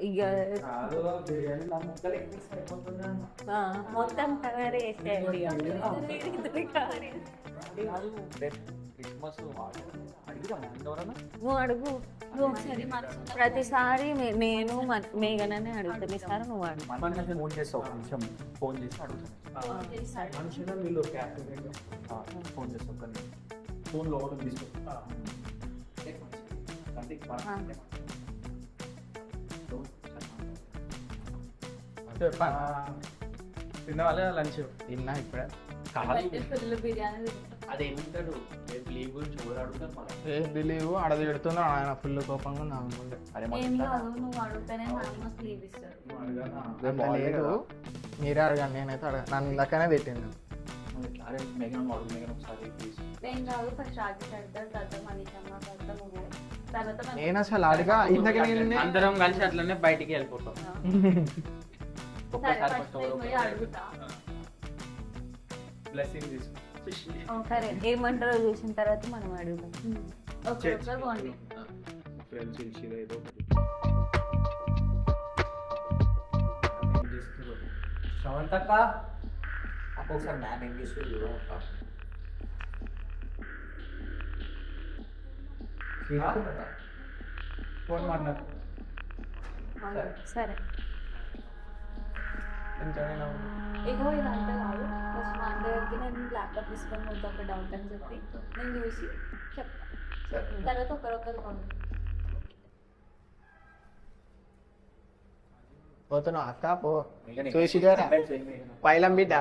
ఇక మొత్తం కవర్ చేసేయండి. నువ్వు అడుగు. ప్రతిసారి నేను మేఘననే అడుగుతాను, ఈసారి నువ్వు అడుగు. ఫోన్ చేస్తావు, కొంచెం ఫోన్ చేసి అడుగుతాను. ఫోన్ చేస్తావు కానీ ఫోన్ లోపల తీసుకో. తిన్నవాళ్ళ లంచ్ తిన్నా ఇప్పుడే. బిర్యానీ అదేమంటాడు లీవ్ గురించి ఎవరు అడుగుతారు? ఏంటి లీవ్ ఆడ తిడుతున్నా ఆయన ఫుల్ కోపంగా నాకు. లేదు మీరే అడగండి, నేనైతే అడగను. నన్ను ఇందాకనే తిట్టింది. నేను అసలు అడిగా ఇందాక అందరం కలిసి అట్లనే బయటికి వెళ్ళిపోతాం. బ్లెస్సింగ్ తీసుకో. సరే ఏమంటారో చూసిన తర్వాత మనం అడుగుదాం. బాగుంది. శ్రవంతక్క ఒకసారి మ్యామ్ ఏం చేస్తుంది ఫోన్ మాట్లాడు. సరే ఇగో ఇదంతా కాదు, ఫస్ట్ మా అన్న దగ్గరికి నేను ల్యాప్టాప్ తీసుకొని ముందు ఒక డౌట్ అని చెప్పి నేను చూసి చెప్తాను, తర్వాత ఒకరొకరు పోతున్నావు అక్క పో చూసి పైలం బిడ్డ.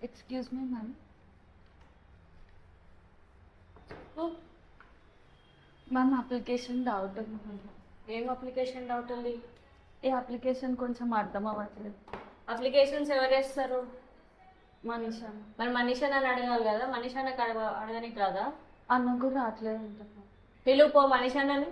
Excuse me ma'am. Ma'am application doubt ఉంది. ఏం అప్లికేషన్ డౌట్ ఉంది? ఈ అప్లికేషన్ కొంచెం అర్థం అవ్వట్లేదు. అప్లికేషన్స్ ఎవరు చేస్తారు? మనీషా. మరి మనీషా అని అడగాలి కదా, మనీషా నాకు అడగనికి రాదా? అన్నకు రావట్లేదు అంటున్నా. పిలువు పో మనీషానని.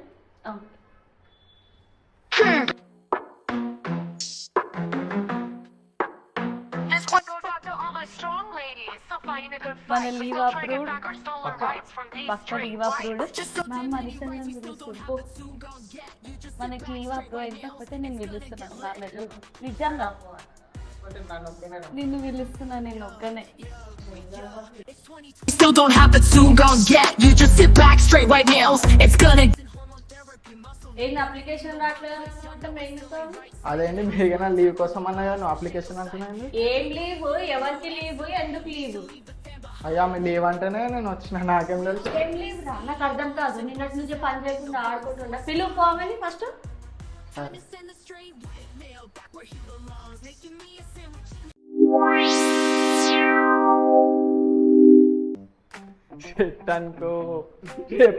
మన లీవ్ అప్రూవ్డ్, పక్క లీవ్ అప్రూవ్డ్. మ్యామ్ మనీషాని నేను పిలుస్తాను. మనకి లీవ్ అప్రూవ్ అయిన కాకపోతే నేను పిలుస్తున్నాను. నిజంగా నిన్ను పిలుస్తున్నా నేను ఒక్కనే. Still don't have it, soon gon' get. You just sit back, straight white nails. It's gonna. ఏంటి అప్లికేషన్ రావట్లేదు? అదేంటి మీకైనా లీవ్ కోసం అన్నా నువ్వు అప్లికేషన్ అంటున్నాను. ఏం లీవ్? ఎవరికి లీవ్? ఎందుకు లీవ్? అయ్యా మీ లీవ్ అంటేనే నేను వచ్చిన, నాకేం తెలుసు. ఏం లీవ్ రా? నాకు అర్థం కాదు. నిన్నటి నుంచి పని చేయకుండా ఆడుకుంటున్నా. పిలువు పోమని ఫస్ట్. షిట్ అనుకో,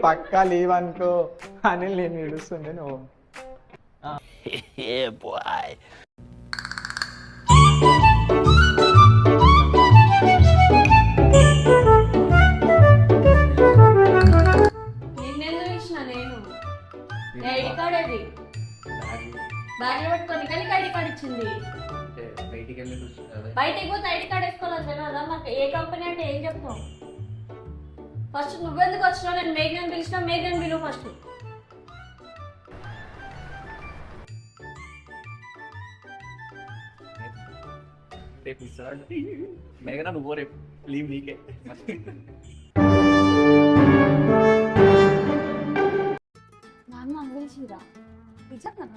పక్కా లీవ్ అనుకో అని నేను ఏడుస్తుంది. నువ్వు నిన్నెందుకు ఇచ్చిన నేను? ఐడి కార్డ్ అది బ్యాగ్ పెట్టుకొని కానీ ఐడి కార్డ్ ఇచ్చింది. బయటికి పోతే ఐడి కార్డ్ వేసుకోవాలి కదా. మాకు ఏ కంపెనీ అంటే ఏం చెప్తాం? ఫస్ట్ నువ్వెందుకు వచ్చినావు? నేను మేఘన్ పిలిచిన, మేఘన్ పిలువు ఫస్ట్. రేపు ఇస్తాడు మేఘనా, నువ్వు రేపు లీవ్ నీకే. నాన్న పిలిచిరా నిజంగా?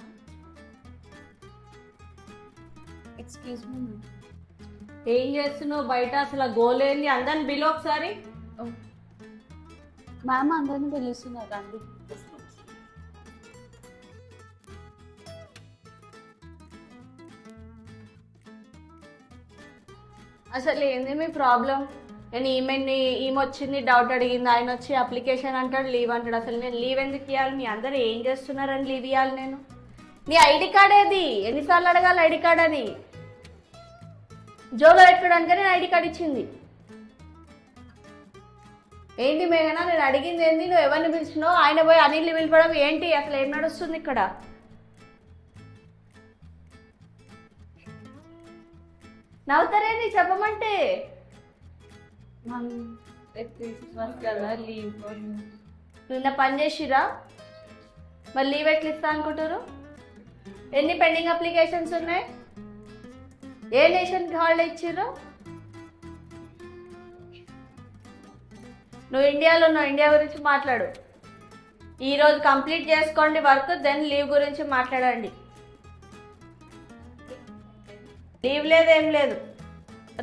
Excuse me. ఏం చేస్తున్నావు బయట? అసలు గోల్ ఏంది? అందరిని పిలువు ఒకసారి. మ్యామ్ అందరిని పిలుస్తున్నారు అండి. అసలు ఏంది మీ ప్రాబ్లం? నేను ఈమె వచ్చింది డౌట్ అడిగింది, ఆయన వచ్చి అప్లికేషన్ అంటాడు, లీవ్ అంటాడు. అసలు నేను లీవ్ ఎందుకు ఇవ్వాలి? మీ అందరూ ఏం చేస్తున్నారని లీవ్ ఇవ్వాలి నేను? నీ ఐడి కార్డ్ ఏది? ఎన్నిసార్లు అడగాలి ఐడి కార్డ్ అని? జోలో పెట్టుకోవడానికి నేను ఐడి కార్డ్ ఇచ్చింది. ఏంటి మేఘనా నేను అడిగింది ఏంది? నువ్వు ఎవరిని పిలిచినావు? ఆయన పోయి అనిల్ని పిలపడం ఏంటి? అసలు ఏం నడుస్తుంది ఇక్కడ? నవ్వుతారేంటి చెప్పమంటే? క్రిస్మస్ కదా లీవ్ నిన్న పని చేసిరా మరి లీవ్ ఎట్లా ఇస్తా అనుకుంటారు? ఎన్ని పెండింగ్ అప్లికేషన్స్ ఉన్నాయి? ఏ నేషన్కి హాలిడే ఇచ్చిర్రు? నువ్వు ఇండియాలో ఉన్నావు, ఇండియా గురించి మాట్లాడు. ఈరోజు కంప్లీట్ చేసుకోండి వర్క్, దెన్ లీవ్ గురించి మాట్లాడండి. లీవ్ లేదు, ఏం లేదు.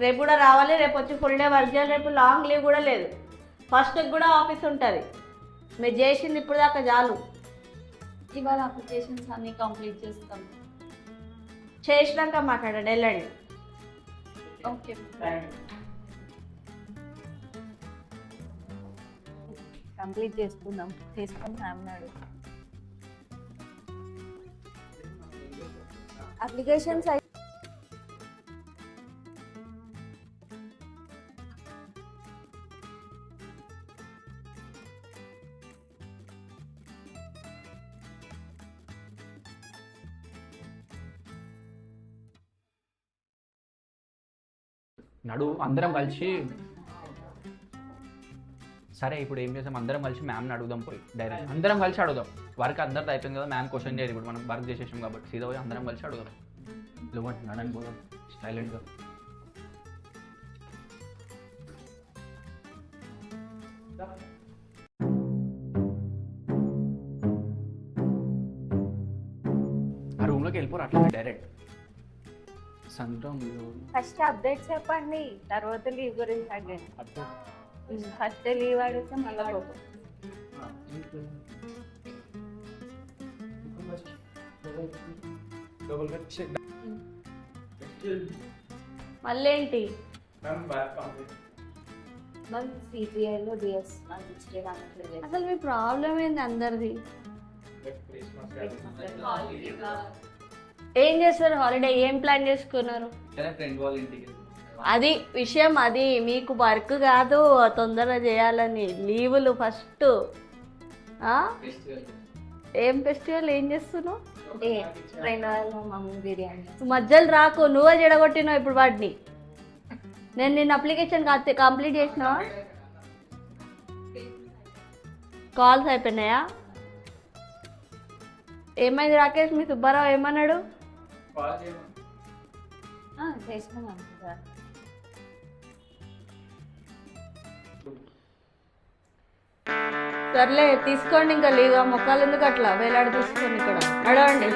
రేపు కూడా రావాలి, రేపు వచ్చి ఫుల్ డే వర్క్ చేయాలి. రేపు లాంగ్ లీవ్ కూడా లేదు. ఫస్ట్కి కూడా ఆఫీస్ ఉంటుంది. మీరు చేసింది ఇప్పుడు దాకా చాలు. ఇవాళ అప్లికేషన్స్ అన్నీ కంప్లీట్ చేస్తాం. చేసినాక మాట్లాడండి, వెళ్ళండి. ఓకే కంప్లీట్ చేసుకుందాం. చేసుకుని అన్నాడు అప్లికేషన్స్ నడు అందరం కలిసి. సరే ఇప్పుడు ఏం చేసాం, అందరం కలిసి మ్యామ్ని అడుగుదాం. పోయి డైరెక్ట్ అందరం కలిసి అడుగుదాం. వర్క్ అందరిది అయిపోయింది కదా, మ్యామ్ క్వశ్చన్ చేయదు. ఇప్పుడు మనం వర్క్ చేసేసాం కాబట్టి సీదా పోయి అందరం కలిసి అడుగుదాం. లేవంటే నడని పోదాం సైలెంట్గా. ఆ రూమ్లోకి వెళ్ళిపోరు అట్లా డైరెక్ట్. ఫస్ట్ అప్డేట్ చెప్పండి, తర్వాత లీవ్ గురించి అడగండి. ఫస్ట్ లీవ్ అడిగితే మళ్ళీ మళ్ళీ ఏంటి? అసలు మీ ప్రాబ్లం ఏంది అందరిది? ఏం చేస్తారు హాలిడే? ఏం ప్లాన్ చేసుకున్నారు? ఫ్రెండ్ వాళ్ళ ఇంటికి అది విషయం. అది మీకు వర్క్ కాదు, తొందరగా చేయాలని. లీవులు ఫస్ట్. ఏం ఫెస్టివల్ ఏం చేస్తున్నావు? మధ్యలో రాకు, నువ్వే చెడగొట్టినావు ఇప్పుడు వాటిని. నేను నిన్న అప్లికేషన్ కంప్లీట్ చేసినా? కాల్స్ అయిపోయినాయా? ఏమైంది రాకేష్? మీ సుబ్బారావు ఏమన్నాడు? సర్లే తీసుకోండి ఇంకా లీవ్. మొక్కలు ఎందుకు అట్లా వేలాడి తీసుకోండి. ఇక్కడ నడవండి.